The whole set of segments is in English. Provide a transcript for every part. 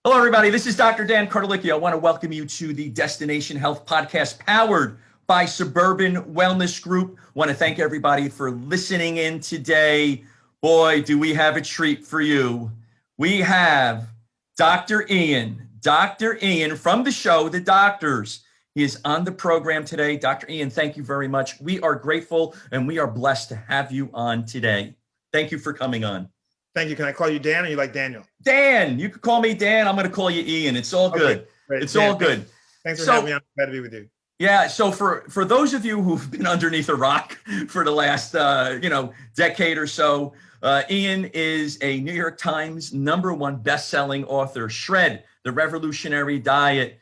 Hello, everybody. This is Dr. Dan Cardolicchio. I want to welcome you to the Destination Health Podcast powered by Suburban Wellness Group. I want to thank everybody for listening in today. Boy, do we have a treat for you. We have Dr. Ian from the show, The Doctors. He is on the program today. Dr. Ian, thank you very much. We are grateful and we are blessed to have you on today. Thank you for coming on. Thank you. Can I call you Dan or you like Daniel? Dan, you can call me Dan. I'm going to call you Ian. It's all good. Okay, great. It's Dan, all good. Thanks for having me on. I'm glad to be with you. Yeah. So for those of you who've been underneath a rock for the last, decade or so, Ian is a New York Times #1 bestselling author. Shred, The Revolutionary Diet,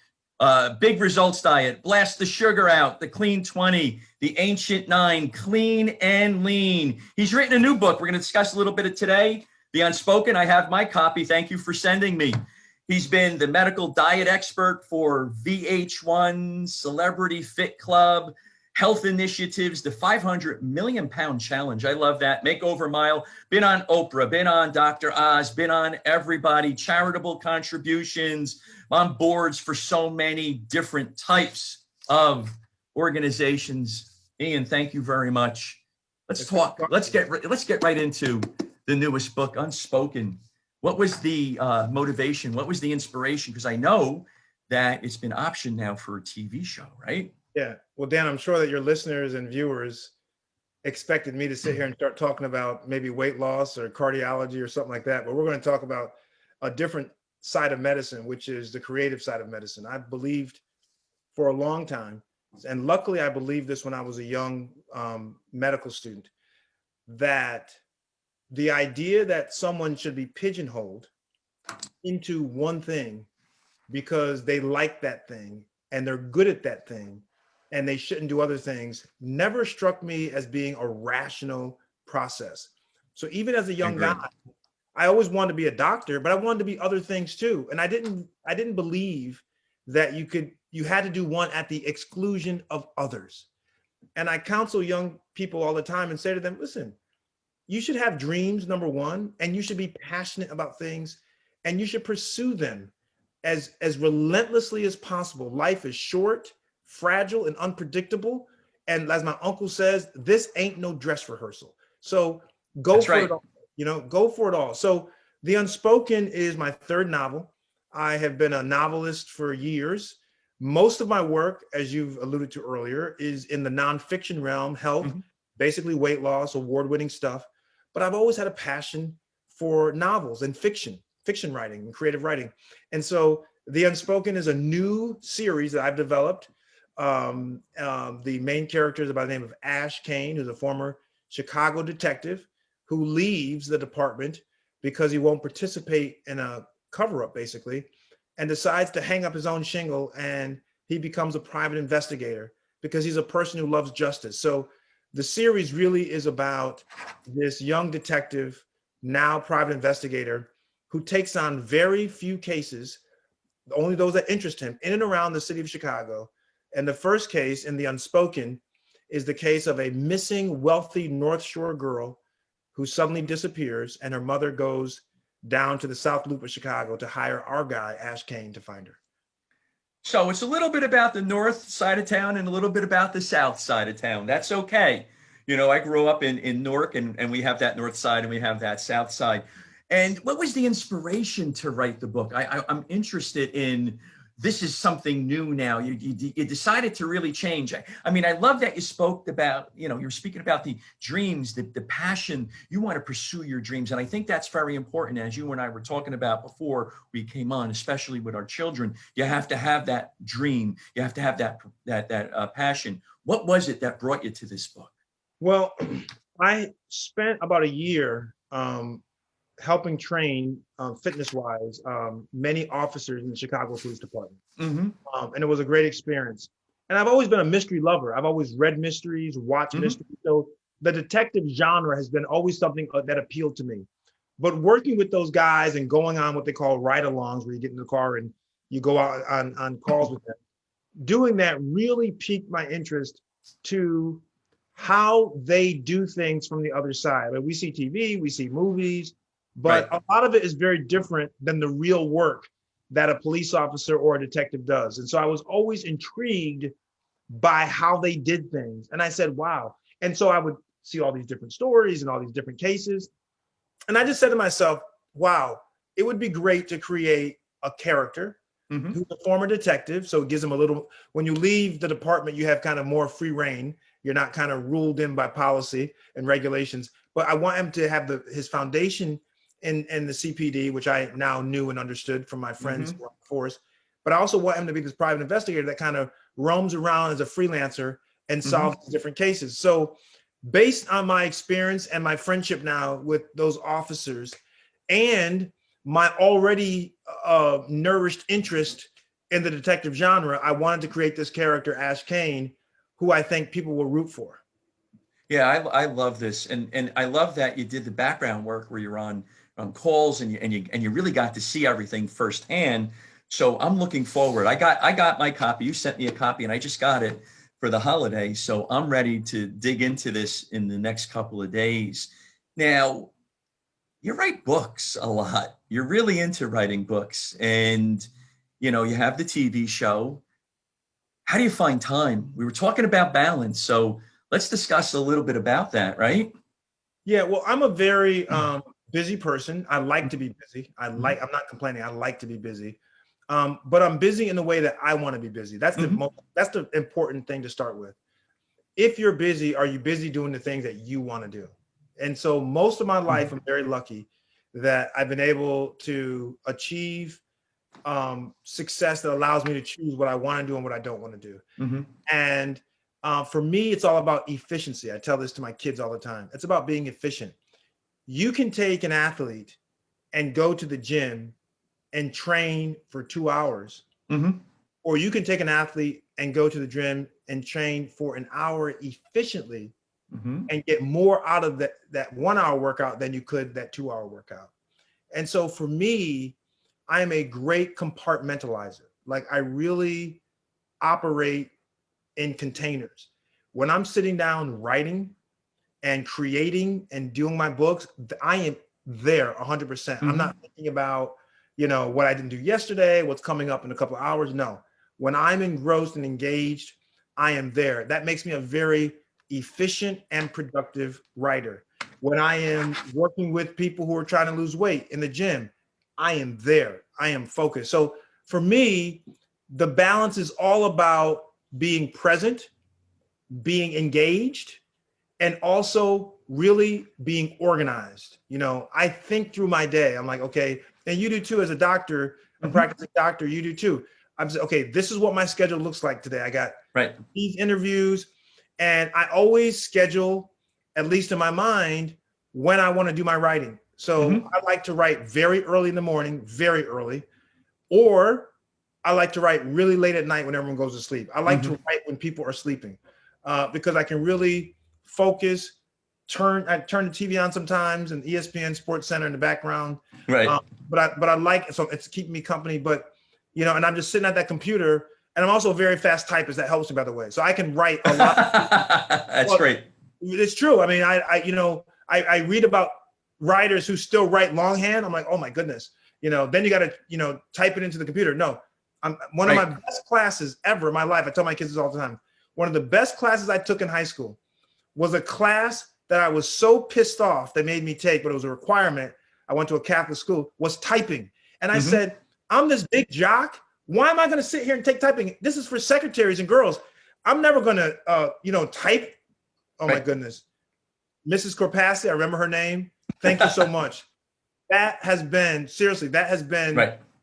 Big Results Diet, Blast the Sugar Out, The Clean 20, The Ancient 9, Clean and Lean. He's written a new book. We're going to discuss a little bit of today. The Unspoken. I have my copy. Thank you for sending me. He's been the medical diet expert for VH1, Celebrity Fit Club, Health Initiatives, the 500 Million Pound Challenge. I love that. Makeover Mile. Been on Oprah, been on Dr. Oz, been on everybody. Charitable contributions, on boards for so many different types of organizations. Ian, thank you very much. Let's talk. Let's get right into the newest book, Unspoken. What was the motivation? What was the inspiration? Because I know that it's been optioned now for a TV show, right? Yeah. Well, Dan, I'm sure that your listeners and viewers expected me to sit here and start talking about maybe weight loss or cardiology or something like that. But we're going to talk about a different side of medicine, which is the creative side of medicine. I believed for a long time, and luckily I believed this when I was a young medical student, that the idea that someone should be pigeonholed into one thing because they like that thing and they're good at that thing and they shouldn't do other things never struck me as being a rational process. So even as a young guy, I always wanted to be a doctor, but I wanted to be other things too. And I didn't believe that you had to do one at the exclusion of others. And I counsel young people all the time and say to them, listen, you should have dreams, number one, and you should be passionate about things and you should pursue them as relentlessly as possible. Life is short, fragile, and unpredictable. And as my uncle says, this ain't no dress rehearsal. So go for it all, go for it all. So The Unspoken is my third novel. I have been a novelist for years. Most of my work, as you've alluded to earlier, is in the nonfiction realm, health, basically weight loss, award-winning stuff. But I've always had a passion for novels and fiction writing and creative writing. And so The Unspoken is a new series that I've developed. The main character is by the name of Ashe Cayne, who's a former Chicago detective who leaves the department because he won't participate in a cover-up, basically, and decides to hang up his own shingle, and he becomes a private investigator because he's a person who loves justice. So the series really is about this young detective, now private investigator, who takes on very few cases, only those that interest him, in and around the city of Chicago. And the first case in The Unspoken is the case of a missing wealthy North Shore girl who suddenly disappears, and her mother goes down to the South Loop of Chicago to hire our guy, Ashe Cayne, to find her. So it's a little bit about the north side of town and a little bit about the south side of town. That's okay. I grew up in Newark, and we have that north side and we have that south side. And what was the inspiration to write the book? I'm interested in, this is something new now. You decided to really change. I mean, I love that you spoke about, you're speaking about the dreams, the passion. You want to pursue your dreams. And I think that's very important, as you and I were talking about before we came on, especially with our children. You have to have that dream. You have to have that passion. What was it that brought you to this book? Well, I spent about a year helping train fitness-wise many officers in the Chicago Police Department. And it was a great experience. And I've always been a mystery lover. I've always read mysteries, watched mysteries. So the detective genre has been always something that appealed to me. But working with those guys and going on what they call ride-alongs, where you get in the car and you go out on calls with them, doing that really piqued my interest to how they do things from the other side. Like, we see TV, we see movies, but a lot of it is very different than the real work that a police officer or a detective does. And so I was always intrigued by how they did things. And I said, wow. And so I would see all these different stories and all these different cases. And I just said to myself, wow, it would be great to create a character who's a former detective. So it gives them a little, when you leave the department, you have kind of more free reign. You're not kind of ruled in by policy and regulations. But I want him to have his foundation in the CPD, which I now knew and understood from my friends who are in the force. But I also want him to be this private investigator that kind of roams around as a freelancer and solves different cases. So based on my experience and my friendship now with those officers and my already nourished interest in the detective genre, I wanted to create this character, Ashe Cayne, who I think people will root for. Yeah, I love this, and I love that you did the background work where you're on calls and you really got to see everything firsthand. So I'm looking forward. I got my copy. You sent me a copy, and I just got it for the holiday. So I'm ready to dig into this in the next couple of days. Now, you write books a lot. You're really into writing books, and you have the TV show. How do you find time? We were talking about balance, so let's discuss a little bit about that, right? Yeah, well, I'm a very busy person. I like to be busy. I'm not complaining. I like to be busy. But I'm busy in the way that I want to be busy. That's the important thing to start with. If you're busy, are you busy doing the things that you want to do? And so most of my life, I'm very lucky that I've been able to achieve success that allows me to choose what I want to do and what I don't want to do. And for me, it's all about efficiency. I tell this to my kids all the time. It's about being efficient. You can take an athlete and go to the gym and train for 2 hours, or you can take an athlete and go to the gym and train for an hour efficiently and get more out of that 1 hour workout than you could that 2 hour workout. And so for me, I am a great compartmentalizer. Like I really operate in containers. When I'm sitting down writing and creating and doing my books, I am there 100%. I'm not thinking about, what I didn't do yesterday, what's coming up in a couple of hours. No, when I'm engrossed and engaged, I am there. That makes me a very efficient and productive writer. When I am working with people who are trying to lose weight in the gym, I am there. I am focused. So for me, the balance is all about being present, being engaged, and also really being organized. I think through my day. I'm like, okay, and you do too as a doctor, a practicing doctor, you do too. I'm saying, okay, this is what my schedule looks like today. I got these interviews, and I always schedule, at least in my mind, when I want to do my writing. So I like to write very early in the morning, very early, or I like to write really late at night when everyone goes to sleep. I like to write when people are sleeping because I can really focus. I turn the TV on sometimes and ESPN Sports Center in the background. Right. But I like it, so it's keeping me company. But and I'm just sitting at that computer, and I'm also a very fast typist. That helps me, by the way. So I can write a lot. That's great. It's true. I mean, I read about writers who still write longhand. I'm like, oh my goodness. Then you got to type it into the computer. No, one of my best classes ever in my life. I tell my kids this all the time. One of the best classes I took in high school was a class that I was so pissed off they made me take, but it was a requirement. I went to a Catholic school, was typing. And I said, I'm this big jock. Why am I going to sit here and take typing? This is for secretaries and girls. I'm never going to, type. Oh my goodness. Mrs. Corpassi, I remember her name. Thank you so much. That has been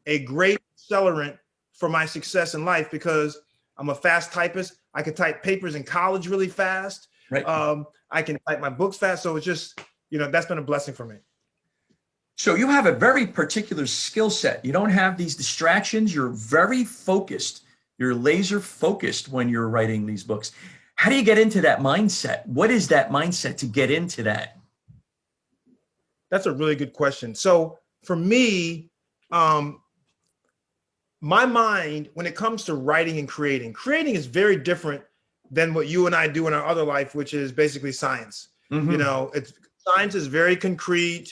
a great accelerant for my success in life because I'm a fast typist. I could type papers in college really fast. I can type my books fast. So it's just, that's been a blessing for me. So you have a very particular skill set. You don't have these distractions. You're very focused. You're laser focused when you're writing these books. How do you get into that mindset? What is that mindset to get into that? That's a really good question. So for me, my mind, when it comes to writing and creating is very different than what you and I do in our other life, which is basically science. Science is very concrete.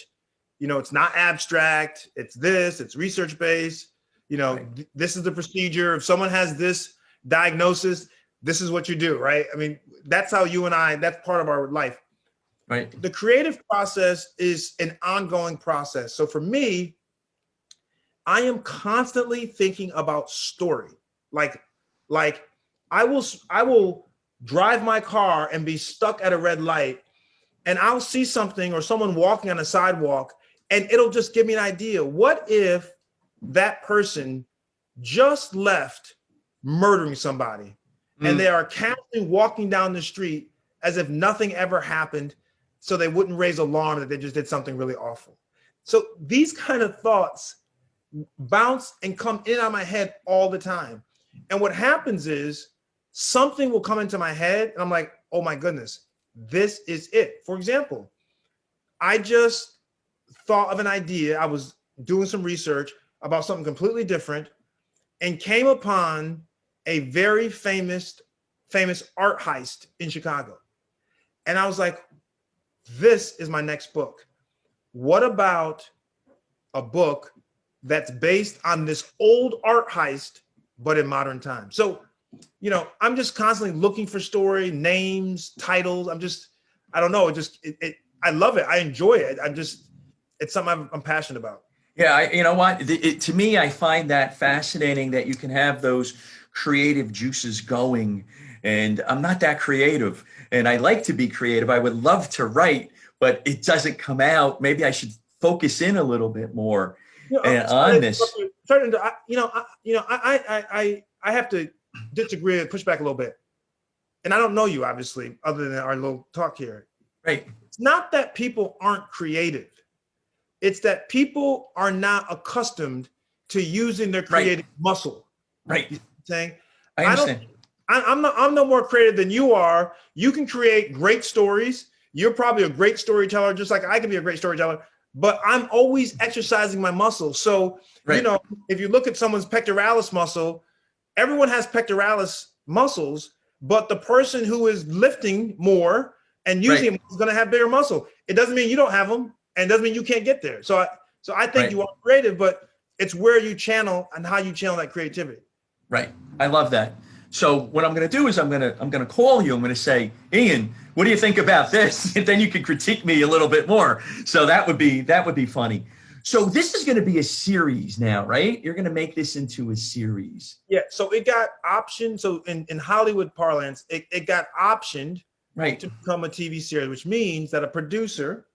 It's not abstract. It's research-based. You know, Right. this is the procedure. If someone has this diagnosis, this is what you do, right? I mean, that's how you and I, that's part of our life. Right. The creative process is an ongoing process. So for me, I am constantly thinking about story. Like, like I will drive my car and be stuck at a red light, and I'll see something or someone walking on a sidewalk, and it'll just give me an idea. What if that person just left murdering somebody and they are casually walking down the street as if nothing ever happened, so they wouldn't raise alarm that they just did something really awful? So these kind of thoughts bounce and come in on my head all the time. And what happens is something will come into my head and I'm like, oh my goodness, this is it. For example, I just thought of an idea. I was doing some research about something completely different and came upon a very famous art heist in Chicago. And I was like, this is my next book. What about a book that's based on this old art heist, but in modern times? So, you know, I'm just constantly looking for story, names, titles. I don't know. I love it. I enjoy it. It's something I'm passionate about. Yeah, you know what? To me, I find that fascinating that you can have those creative juices going. And I'm not that creative, and I like to be creative. I would love to write, but it doesn't come out. Maybe I should focus in a little bit more on this. I have to disagree and push back a little bit. And I don't know you, obviously, other than our little talk here. Right. It's not that people aren't creative. It's that people are not accustomed to using their creative muscle. Right. You know what I'm saying? I understand. I'm no more creative than you are. You can create great stories. You're probably a great storyteller, just like I can be a great storyteller, but I'm always exercising my muscle. So, you know, if you look at someone's pectoralis muscle, everyone has pectoralis muscles, but the person who is lifting more and using them is going to have bigger muscle. It doesn't mean you don't have them, and it doesn't mean you can't get there. So I think you are creative, but it's where you channel and how you channel that creativity. Right. I love that. So what I'm going to do is I'm going to call you. I'm going to say, Ian, what do you think about this? And then you can critique me a little bit more. So that would be funny. So this is going to be a series now, right? You're going to make this into a series. Yeah. So it got optioned. So in Hollywood parlance, it got optioned to become a TV series, which means that a producer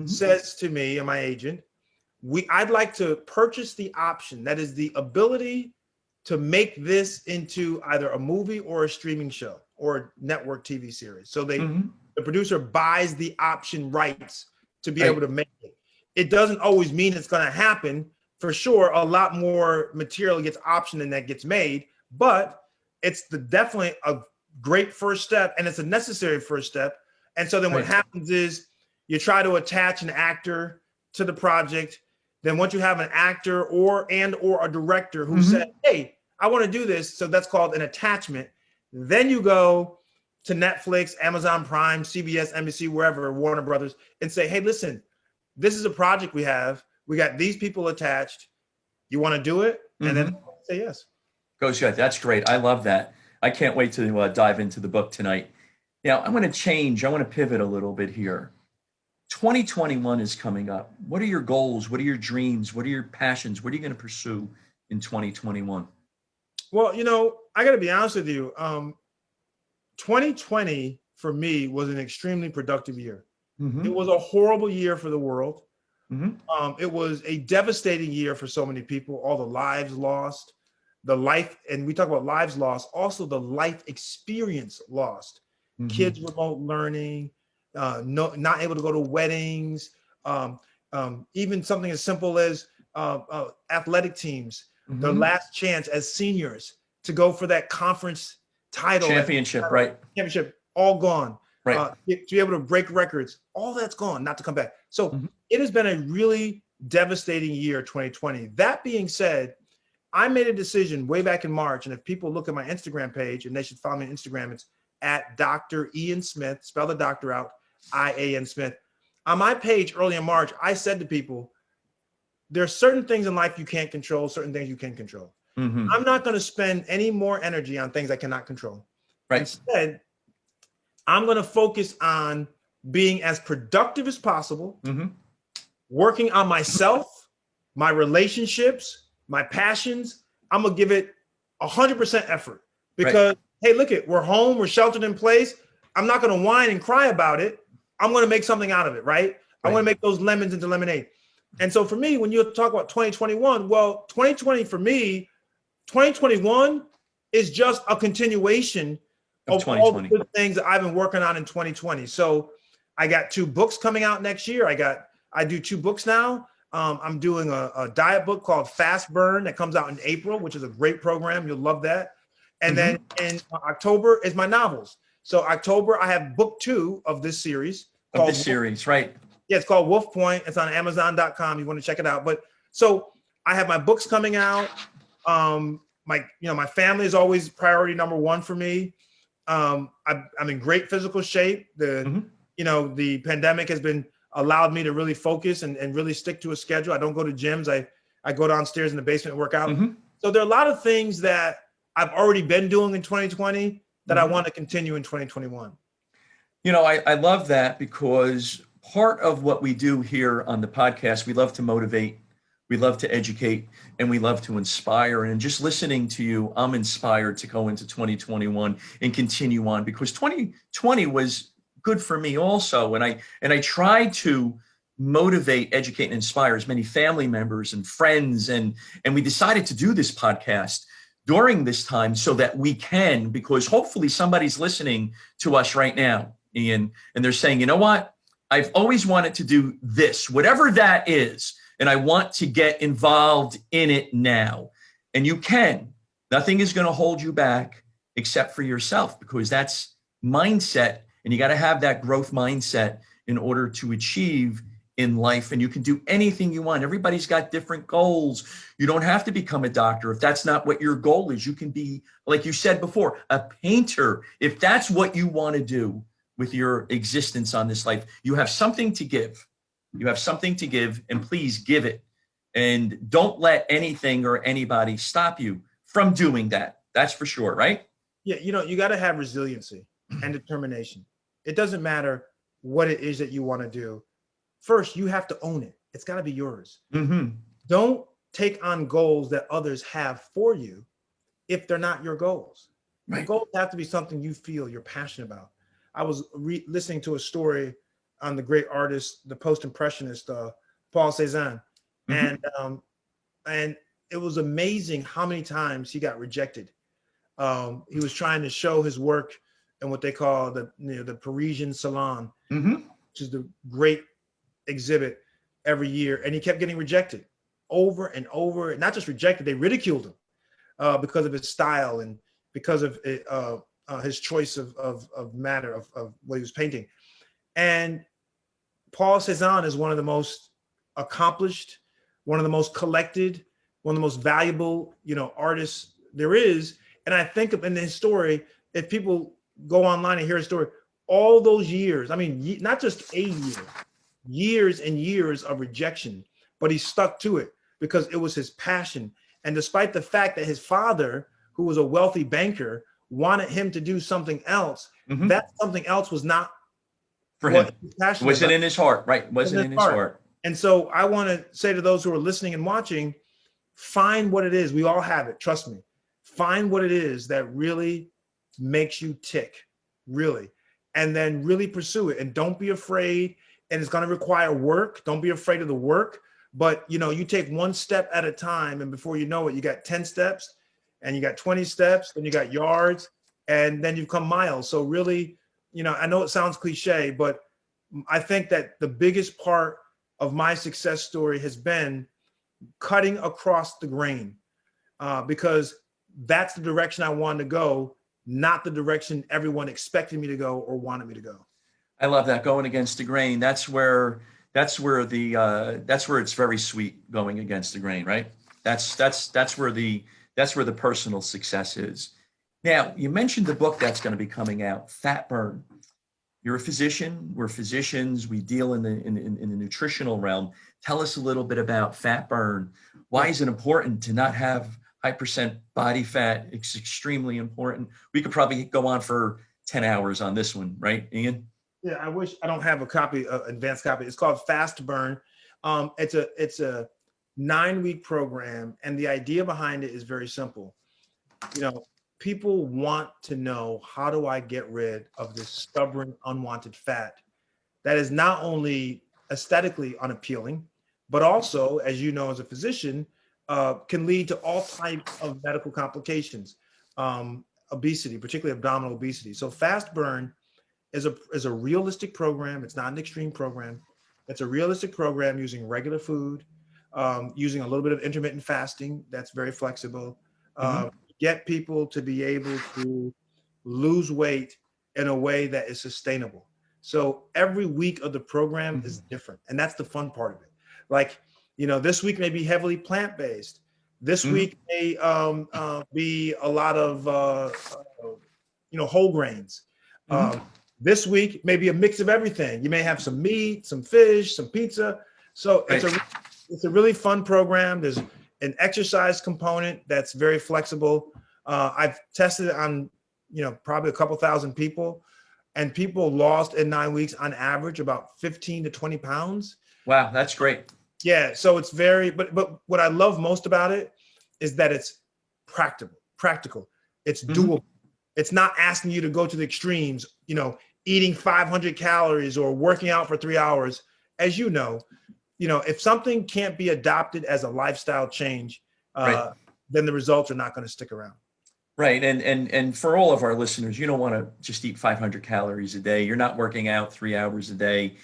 says to me and my agent, I'd like to purchase the option. That is the ability to make this into either a movie or a streaming show or a network TV series. So the producer buys the option rights to be able to make it. It doesn't always mean it's going to happen. For sure, a lot more material gets optioned and that gets made, but it's definitely a great first step, and it's a necessary first step. And so then what happens is you try to attach an actor to the project. Then once you have an actor or a director who said, hey, I want to do this, so that's called an attachment. Then you go to Netflix, Amazon Prime, CBS, NBC, wherever, Warner Brothers, and say, hey, listen, this is a project we have. We got these people attached. You want to do it? And then say yes. Goes good. That's great. I love that. I can't wait to dive into the book tonight. Now, I'm going to change. I want to pivot a little bit here. 2021 is coming up. What are your goals? What are your dreams? What are your passions? What are you going to pursue in 2021? Well, you know, I got to be honest with you. 2020 for me was an extremely productive year. It was a horrible year for the world. It was a devastating year for so many people. All the lives lost, and we talk about lives lost, also the life experience lost. Kids remote learning, not able to go to weddings, even something as simple as athletic teams, their last chance as seniors to go for that conference title. Championship, Championship, all gone. Right. To be able to break records, all that's gone, not to come back. So it has been a really devastating year, 2020. That being said, I made a decision way back in March, and if people look at my Instagram page, and they should follow me on Instagram, it's at Dr. Ian Smith, spell the doctor out, I-A-N Smith. On my page early in March, I said to people, there are certain things in life you can't control, certain things you can control. Mm-hmm. I'm not going to spend any more energy on things I cannot control. Right. Instead, I'm going to focus on being as productive as possible, Mm-hmm. working on myself, my relationships, my passions. I'm going to give it 100% effort because, hey, look it, we're home, we're sheltered in place. I'm not going to whine and cry about it. I'm going to make something out of it, right? I want to make those lemons into lemonade. And so for me, when you talk about 2021, well, 2020 for me, 2021 is just a continuation of all the good things that I've been working on in 2020. So I got 2 books coming out next year. I do 2 books now. I'm doing a diet book called Fast Burn that comes out in April, which is a great program. You'll love that. And then in October is my novels. So October, I have book 2 of this series. Of this series, right? Yeah, it's called Wolf Point. It's on Amazon.com. You want to check it out. But so I have my books coming out. My family is always priority number 1 for me. I'm in great physical shape. The pandemic has been allowed me to really focus and really stick to a schedule. I don't go to gyms. I go downstairs in the basement and work out. Mm-hmm. So there are a lot of things that I've already been doing in 2020 that I want to continue in 2021. I love that because part of what we do here on the podcast, we love to motivate, we love to educate, and we love to inspire. And just listening to you, I'm inspired to go into 2021 and continue on because 2020 was good for me also. And I tried to motivate, educate, and inspire as many family members and friends. And we decided to do this podcast during this time so that we can, because hopefully somebody's listening to us right now, Ian, and they're saying, you know what? I've always wanted to do this, whatever that is, and I want to get involved in it now. And you can. Nothing is going to hold you back except for yourself, because that's mindset, and you got to have that growth mindset in order to achieve in life. And you can do anything you want. Everybody's got different goals. You don't have to become a doctor if that's not what your goal is. You can be, like you said before, a painter if that's what you want to do with your existence on this life. You have something to give. You have something to give, and please give it. And don't let anything or anybody stop you from doing that. That's for sure, right? Yeah, you got to have resiliency and determination. It doesn't matter what it is that you want to do. First, you have to own it. It's got to be yours. Mm-hmm. Don't take on goals that others have for you if they're not your goals. Right. Goals have to be something you feel you're passionate about. I was listening to a story on the great artist, the post-impressionist, Paul Cézanne. Mm-hmm. And it was amazing how many times he got rejected. He was trying to show his work in what they call the Parisian Salon, mm-hmm. which is the great exhibit every year. And he kept getting rejected over and over. Not just rejected, they ridiculed him because of his style and because of his choice of matter, of what he was painting. And Paul Cézanne is one of the most accomplished, one of the most collected, one of the most valuable, artists there is. And I think in his story, if people go online and hear his story, all those years, I mean, not just a year, years and years of rejection, but he stuck to it because it was his passion. And despite the fact that his father, who was a wealthy banker, wanted him to do something else, mm-hmm. that something else was not for him. Was it in his heart, right? Wasn't in his heart. And so I want to say to those who are listening and watching, find what it is. We all have it. Trust me. Find what it is that really makes you tick, really, and then really pursue it. And don't be afraid. And it's going to require work. Don't be afraid of the work. But, you take one step at a time. And before you know it, you got 10 steps and you got 20 steps, then you got yards, and then you've come miles. So really, I know it sounds cliche, but I think that the biggest part of my success story has been cutting across the grain because that's the direction I wanted to go, not the direction everyone expected me to go or wanted me to go. I love that, going against the grain. That's where it's very sweet, going against the grain, right? That's where the personal success is. Now, you mentioned the book that's going to be coming out, Fat Burn. You're a physician. We're physicians. We deal in the nutritional realm. Tell us a little bit about fat burn. Why is it important to not have high percent body fat? It's extremely important. We could probably go on for 10 hours on this one, right, Ian? Yeah, I wish I don't have a copy, advanced copy. It's called Fast Burn. It's a 9-week program, and the idea behind it is very simple. You know, people want to know, how do I get rid of this stubborn, unwanted fat that is not only aesthetically unappealing, but also, as you know, as a physician, can lead to all types of medical complications, obesity, particularly abdominal obesity. So Fast Burn is a realistic program. It's not an extreme program. It's a realistic program using regular food, using a little bit of intermittent fasting. That's very flexible. Get people to be able to lose weight in a way that is sustainable. So every week of the program is different. And that's the fun part of it. Like, you know, this week may be heavily plant-based. This week may be a lot of, whole grains. This week may be a mix of everything. You may have some meat, some fish, some pizza. So it's a really fun program. There's an exercise component that's very flexible. I've tested it on, probably a couple thousand people, and people lost in 9 weeks on average about 15 to 20 pounds. Wow, that's great. Yeah, so it's but what I love most about it is that it's practical. It's doable. It's not asking you to go to the extremes, eating 500 calories or working out for 3 hours. As you know, if something can't be adopted as a lifestyle change, then the results are not going to stick around. Right. And for all of our listeners, you don't want to just eat 500 calories a day. You're not working out 3 hours a day.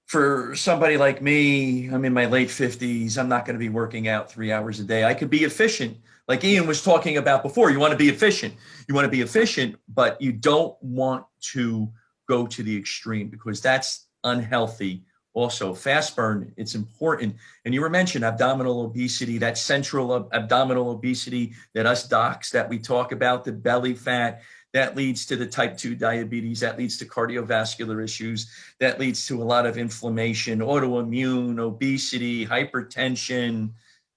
For somebody like me, I'm in my late 50s. I'm not going to be working out 3 hours a day. I could be efficient. Like Ian was talking about before, you want to be efficient. You want to be efficient, but you don't want to go to the extreme, because that's unhealthy. Also, fast burn, it's important. And you were mentioning abdominal obesity, that central abdominal obesity that us docs that we talk about, the belly fat, that leads to the type 2 diabetes, that leads to cardiovascular issues, that leads to a lot of inflammation, autoimmune, obesity, hypertension.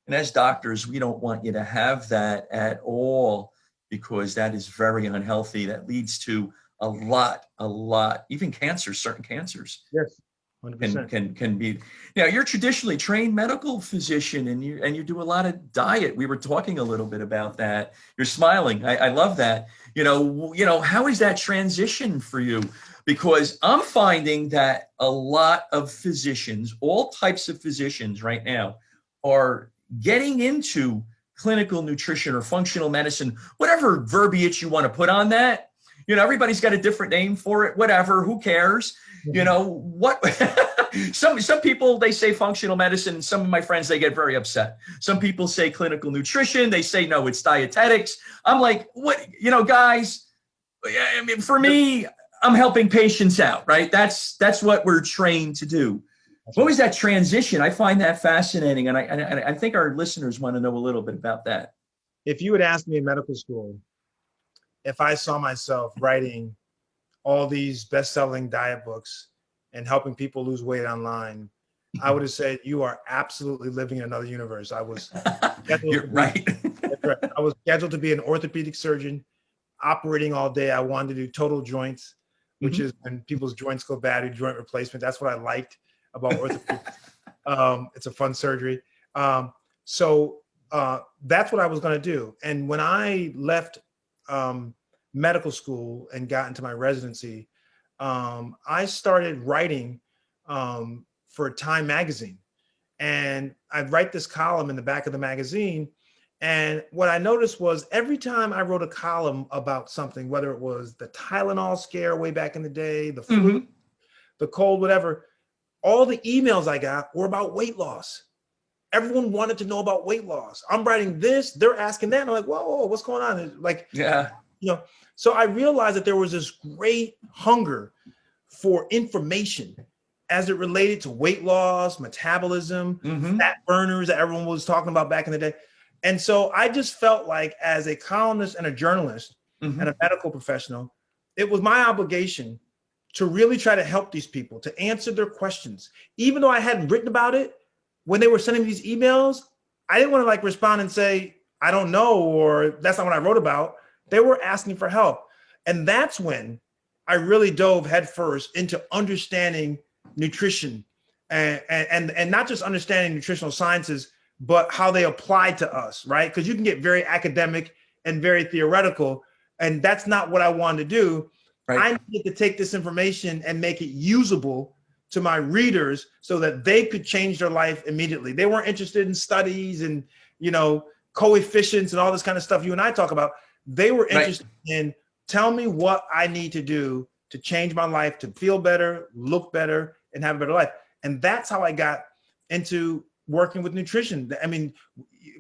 And as doctors, we don't want you to have that at all, because that is very unhealthy. That leads to a lot, even cancers, certain cancers. Yes. 100%. Can be. You're traditionally trained medical physician, and you do a lot of diet. We were talking a little bit about that. You're smiling. I love that. How is that transition for you? Because I'm finding that a lot of physicians, all types of physicians right now, are getting into clinical nutrition or functional medicine, whatever verbiage you want to put on that. Everybody's got a different name for it, whatever, who cares? Some people, they say functional medicine, and some of my friends, they get very upset. Some people say clinical nutrition. They say, no, it's dietetics. I'm like, what, guys, I mean, for me, I'm helping patients out, right? That's what we're trained to do. What was that transition? I find that fascinating. And I think our listeners want to know a little bit about that. If you had asked me in medical school, if I saw myself writing all these best-selling diet books and helping people lose weight online, I would have said, you are absolutely living in another universe. I was You're right. I was scheduled to be an orthopedic surgeon, operating all day. I wanted to do total joints, which is when people's joints go bad, do joint replacement. That's what I liked about orthopedics. It's a fun surgery. So that's what I was going to do. And when I left medical school and got into my residency, I started writing for Time magazine, and I'd write this column in the back of the magazine. And what I noticed was every time I wrote a column about something, whether it was the Tylenol scare way back in the day, the flu, the cold, whatever, all the emails I got were about weight loss. Everyone wanted to know about weight loss. I'm writing this, they're asking that. And I'm like, whoa, what's going on? It's like, so I realized that there was this great hunger for information as it related to weight loss, metabolism, fat burners that everyone was talking about back in the day. And so I just felt like, as a columnist and a journalist and a medical professional, it was my obligation to really try to help these people, to answer their questions. Even though I hadn't written about it, when they were sending me these emails, I didn't want to like respond and say, I don't know, or that's not what I wrote about. They were asking for help. And that's when I really dove headfirst into understanding nutrition and not just understanding nutritional sciences, but how they apply to us, right? Because you can get very academic and very theoretical, and that's not what I wanted to do. Right. I needed to take this information and make it usable to my readers so that they could change their life immediately. They weren't interested in studies and, you know, coefficients and all this kind of stuff you and I talk about. They were interested in, tell me what I need to do to change my life, to feel better, look better, and have a better life. And that's how I got into working with nutrition. I mean,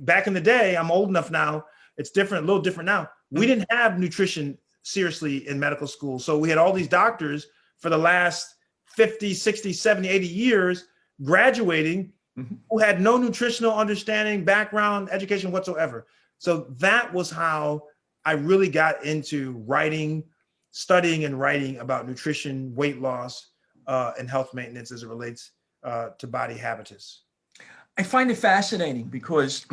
back in the day, I'm old enough now, it's different, a little different now. We didn't have nutrition seriously in medical school. So we had all these doctors for the last 50, 60, 70, 80 years graduating who had no nutritional understanding, background, education whatsoever. So that was how I really got into writing, studying and writing about nutrition, weight loss, and health maintenance as it relates to body habitus. I find it fascinating because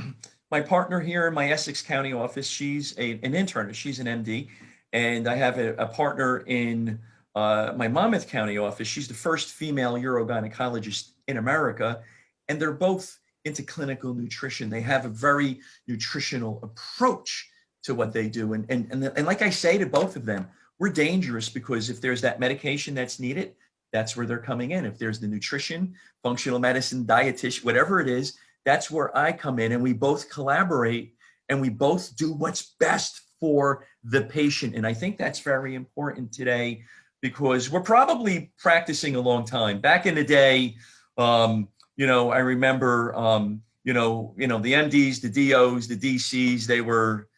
my partner here in my Essex County office, she's an internist, she's an MD, and I have a partner in my Monmouth County office. She's the first female urogynecologist in America, and they're both into clinical nutrition. They have a very nutritional approach to what they do. And like I say to both of them, we're dangerous because if there's that medication that's needed, that's where they're coming in. If there's the nutrition, functional medicine, dietitian, whatever it is, that's where I come in, and we both collaborate and we both do what's best for the patient. And I think that's very important today because we're probably practicing a long time. Back in the day, you know, I remember, you know, the MDs, the DOs, the DCs, they were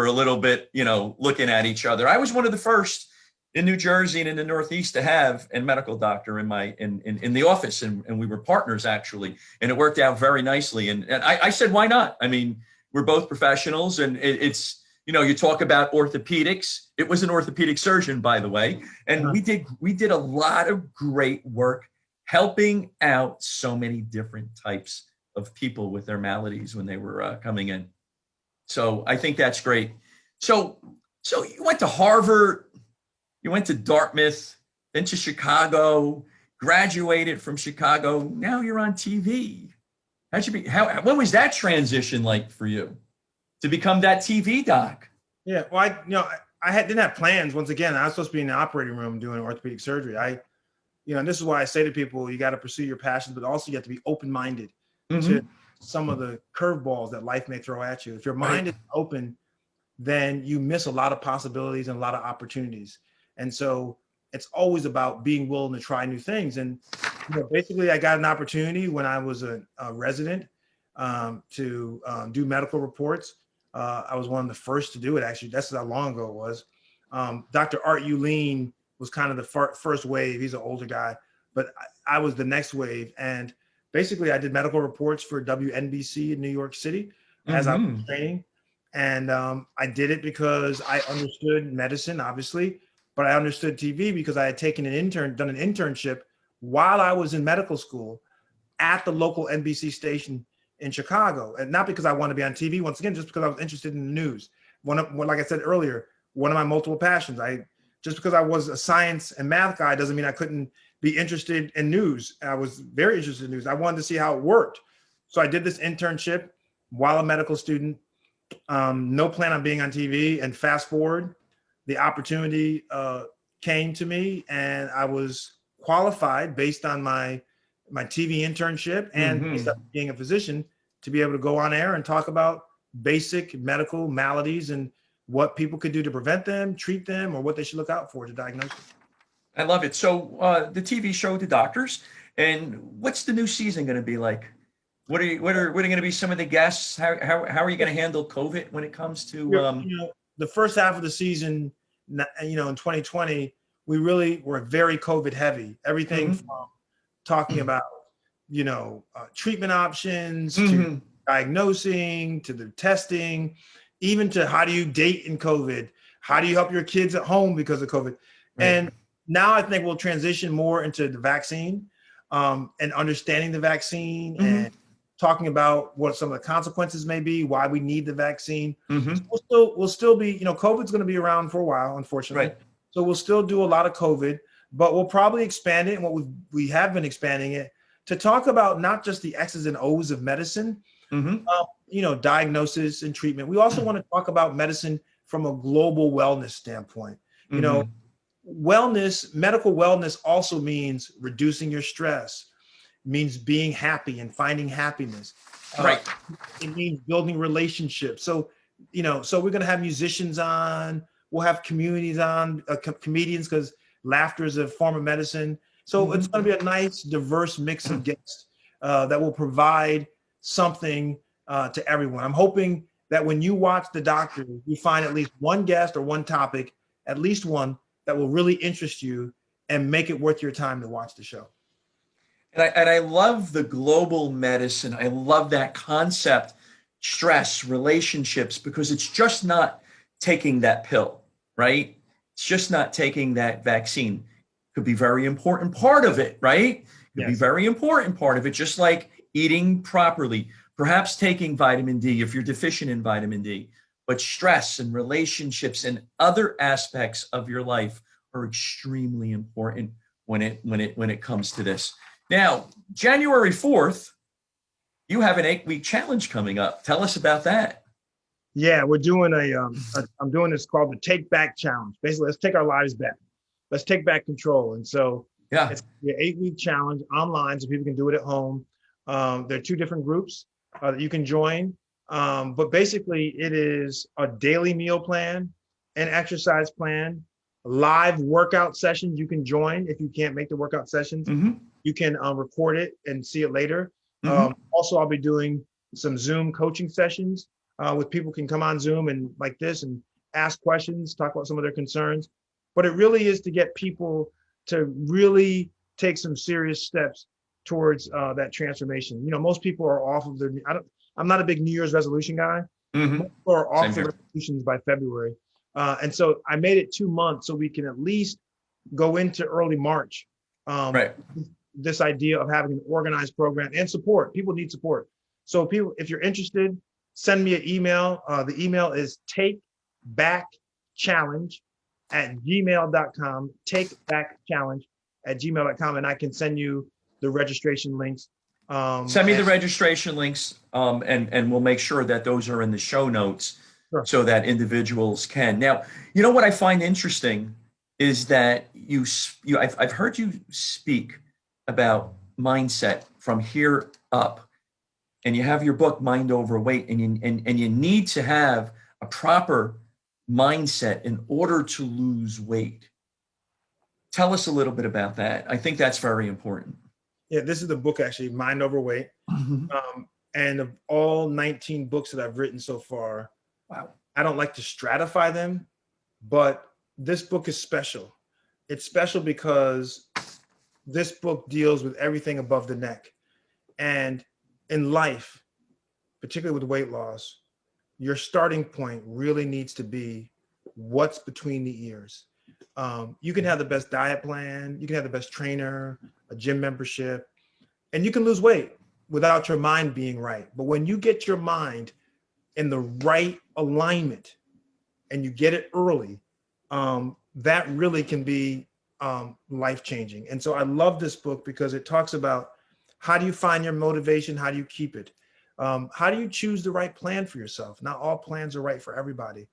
a little bit, you know, looking at each other. I was one of the first in New Jersey and in the Northeast to have a medical doctor in the office, and we were partners actually, and it worked out very nicely. And I said, why not? I mean, we're both professionals, and it's, you know, you talk about orthopedics. It was an orthopedic surgeon, by the way, and we did a lot of great work helping out so many different types of people with their maladies when they were coming in. So I think that's great. So you went to Harvard, you went to Dartmouth, then to Chicago, graduated from Chicago. Now you're on TV. What was that transition like for you to become that TV doc? Yeah, well, didn't have plans. Once again, I was supposed to be in the operating room doing orthopedic surgery. And this is why I say to people, you got to pursue your passions, but also you have to be open-minded to some of the curveballs that life may throw at you. If your mind is open, then you miss a lot of possibilities and a lot of opportunities. And so it's always about being willing to try new things. And basically, I got an opportunity when I was a resident to do medical reports. I was one of the first to do it, actually. That's how long ago it was. Dr. Art Uline was kind of the first wave. He's an older guy, but I was the next wave. And basically, I did medical reports for WNBC in New York City as I was training. And I did it because I understood medicine, obviously, but I understood TV because I had done an internship while I was in medical school at the local NBC station in Chicago. And not because I wanted to be on TV, once again, just because I was interested in the news. Like I said earlier, one of my multiple passions. Just because I was a science and math guy doesn't mean I couldn't be interested in news. I was very interested in news. I wanted to see how it worked. So I did this internship while a medical student, no plan on being on TV. And fast forward, the opportunity came to me, and I was qualified based on my TV internship and based on being a physician to be able to go on air and talk about basic medical maladies and what people could do to prevent them, treat them, or what they should look out for to diagnose them. I love it. So the TV show, The Doctors, and what's the new season going to be like? What are going to be some of the guests? How are you going to handle COVID when it comes to? The first half of the season, in 2020, we really were very COVID heavy. Everything from talking about, treatment options to diagnosing to the testing, even to how do you date in COVID? How do you help your kids at home because of COVID? Right. And now I think we'll transition more into the vaccine and understanding the vaccine and talking about what some of the consequences may be, why we need the vaccine. Mm-hmm. We'll still be, COVID's going to be around for a while, unfortunately. Right. So we'll still do a lot of COVID, but we'll probably expand it, and what we have been expanding it to talk about not just the X's and O's of medicine, diagnosis and treatment. We also want to talk about medicine from a global wellness standpoint. Wellness, medical wellness also means reducing your stress, means being happy and finding happiness. Right. It means building relationships. So, so we're going to have musicians on, we'll have communities on, comedians, because laughter is a form of medicine. So it's going to be a nice, diverse mix of guests that will provide something to everyone. I'm hoping that when you watch The Doctor, you find at least one guest or one topic, at least one, that will really interest you and make it worth your time to watch the show. And I love the global medicine. I love that concept, stress, relationships, because it's just not taking that pill, right? It's just not taking that vaccine. Could be very important part of it, right? Could be very important part of it, just like eating properly, perhaps taking vitamin D if you're deficient in vitamin D. But stress and relationships and other aspects of your life are extremely important when it comes to this. Now, January 4th, you have an 8-week challenge coming up. Tell us about that. Yeah, we're doing I'm doing this called the Take Back Challenge. Basically, let's take our lives back. Let's take back control. And so it's an 8-week challenge online, so people can do it at home. There are 2 different groups that you can join. But basically, it is a daily meal plan, an exercise plan, live workout sessions you can join if you can't make the workout sessions. You can record it and see it later. Also, I'll be doing some Zoom coaching sessions with people can come on Zoom and like this and ask questions, talk about some of their concerns. But it really is to get people to really take some serious steps towards that transformation. Most people are off of their, I'm not a big New Year's resolution guy. Most people are off the resolutions by February. And so I made it 2 months so we can at least go into early March. This idea of having an organized program and support. People need support. So people, if you're interested, send me an email. The email is takebackchallenge@gmail.com, takebackchallenge@gmail.com, and I can send you the registration links. Send me the registration links, and we'll make sure that those are in the show notes so that individuals can. Now, what I find interesting is that I've heard you speak about mindset from here up, and you have your book Mind Over Weight, and you need to have a proper mindset in order to lose weight. Tell us a little bit about that. I think that's very important. Yeah, this is the book actually, Mind Over Weight. And of all 19 books that I've written so far, I don't like to stratify them, but this book is special. It's special because this book deals with everything above the neck. And in life, particularly with weight loss, your starting point really needs to be what's between the ears. You can have the best diet plan, you can have the best trainer, a gym membership, and you can lose weight without your mind being right. But when you get your mind in the right alignment and you get it early, that really can be life-changing. And so I love this book because it talks about how do you find your motivation? How do you keep it? How do you choose the right plan for yourself? Not all plans are right for everybody.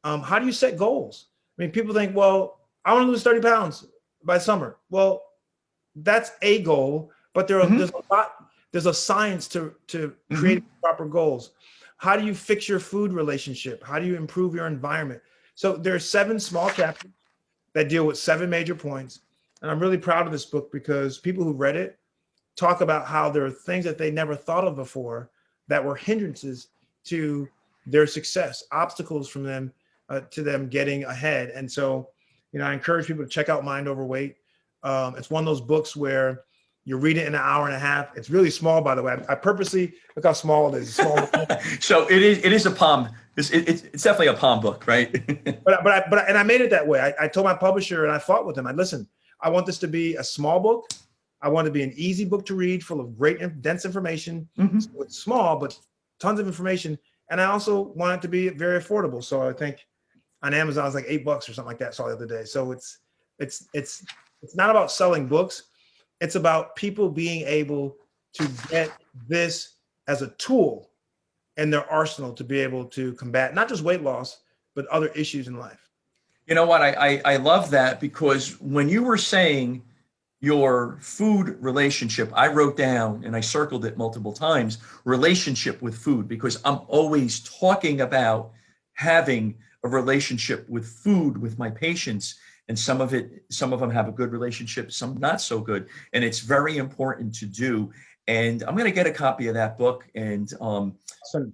How do you set goals? I mean, people think, well, I want to lose 30 pounds by summer. Well, that's a goal, but there's a science to creating proper goals. How do you fix your food relationship? How do you improve your environment? So there are 7 small chapters that deal with 7 major points. And I'm really proud of this book because people who read it talk about how there are things that they never thought of before that were hindrances to their success, obstacles from them to them getting ahead. And so, I encourage people to check out Mind Over Weight. It's one of those books where you read it in an hour and a half. It's really small, by the way. I purposely, look how small it is. Small. So it is a palm. It's definitely a palm book, right? but I made it that way. I told my publisher and I fought with him. Listen, I want this to be a small book. I want it to be an easy book to read, full of great and dense information. Mhm. So it's small, but tons of information. And I also want it to be very affordable. So I think on Amazon it's like $8 or something like that. I saw the other day. So it's not about selling books. It's about people being able to get this as a tool in their arsenal to be able to combat not just weight loss, but other issues in life. You know what? I love that, because when you were saying your food relationship, I wrote down and I circled it multiple times, relationship with food, because I'm always talking about having a relationship with food with my patients. And some of them have a good relationship, some not so good. And it's very important to do. And I'm going to get a copy of that book, and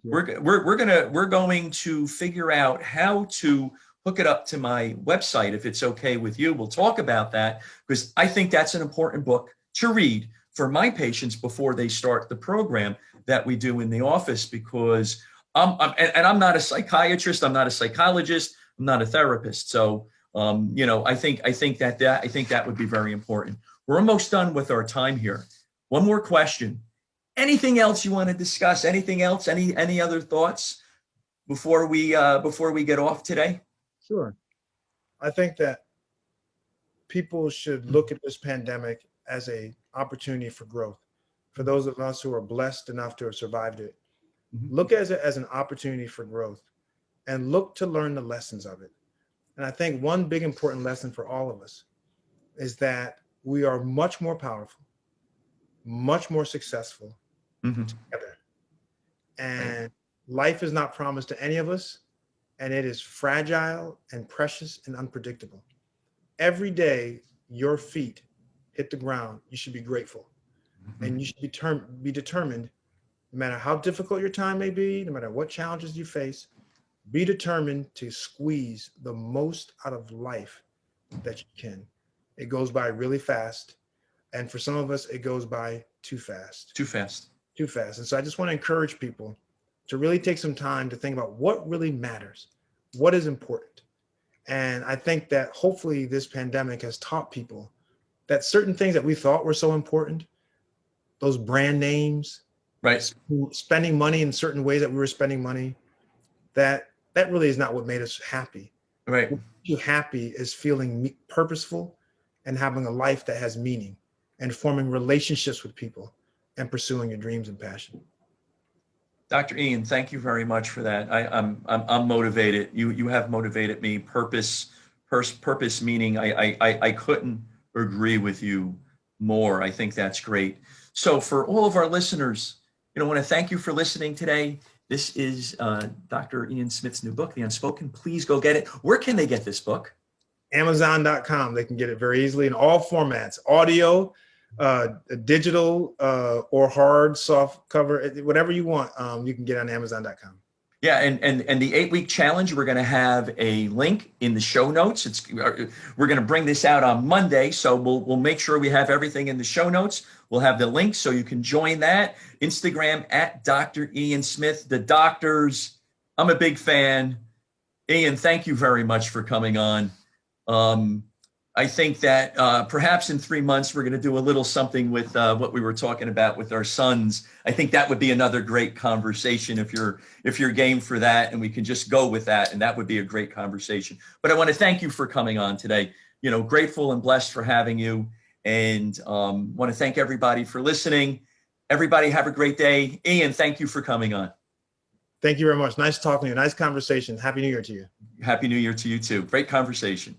we're going to figure out how to hook it up to my website if it's okay with you. We'll talk about that, because I think that's an important book to read for my patients before they start the program that we do in the office, because I'm not a psychiatrist, I'm not a psychologist, I'm not a therapist. So I think that would be very important. We're almost done with our time here. One more question. Anything else you want to discuss? Anything else? Any other thoughts before we get off today? Sure. I think that people should look at this pandemic as an opportunity for growth. For those of us who are blessed enough to have survived it, look at it as an opportunity for growth and look to learn the lessons of it. And I think one big important lesson for all of us is that we are much more powerful, much more successful together. And life is not promised to any of us, and it is fragile and precious and unpredictable. Every day your feet hit the ground, you should be grateful. And you should be determined, no matter how difficult your time may be, no matter what challenges you face, be determined to squeeze the most out of life that you can. It goes by really fast. And for some of us, it goes by too fast. Too fast. Too fast. And so I just want to encourage people to really take some time to think about what really matters, what is important. And I think that hopefully this pandemic has taught people that certain things that we thought were so important, those brand names, right, spending money in certain ways that we were spending money, that really is not what made us happy. Right. What makes you happy is feeling purposeful and having a life that has meaning and forming relationships with people and pursuing your dreams and passion. Dr. Ian, thank you very much for that. I'm motivated. You have motivated me. Purpose meaning I couldn't agree with you more. I think that's great. So for all of our listeners, I want to thank you for listening today. This is Dr. Ian Smith's new book, The Unspoken. Please go get it. Where can they get this book? Amazon.com. They can get it very easily in all formats, audio, digital, or hard, soft cover, whatever you want. You can get on Amazon.com. Yeah, and the 8-week challenge, we're going to have a link in the show notes. We're going to bring this out on Monday, so we'll make sure we have everything in the show notes. We'll have the link so you can join that. Instagram at Dr. Ian Smith. The doctors, I'm a big fan. Ian, thank you very much for coming on. I think that perhaps in 3 months, we're going to do a little something with what we were talking about with our sons. I think that would be another great conversation if you're game for that, and we can just go with that, and that would be a great conversation. But I want to thank you for coming on today. Grateful and blessed for having you, and want to thank everybody for listening. Everybody have a great day. Ian, thank you for coming on. Thank you very much. Nice talking to you. Nice conversation. Happy New Year to you. Happy New Year to you too. Great conversation.